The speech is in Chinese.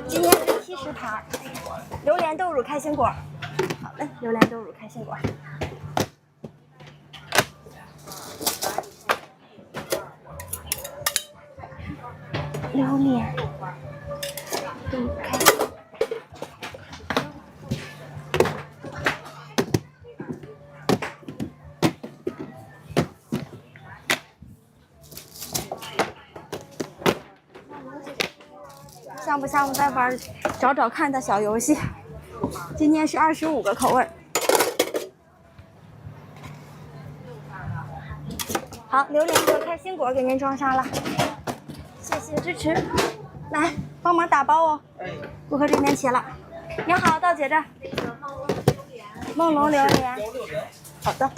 今天是70盘，榴莲豆乳开心果。好嘞，榴莲豆乳开心果。榴莲豆乳开心果。像不像我们在玩找找看的小游戏？今天是25个口味。好，榴莲和开心果给您装上了，谢谢支持。来，帮忙打包哦。顾客这边齐了。你好，到姐这儿。梦龙榴莲。好的。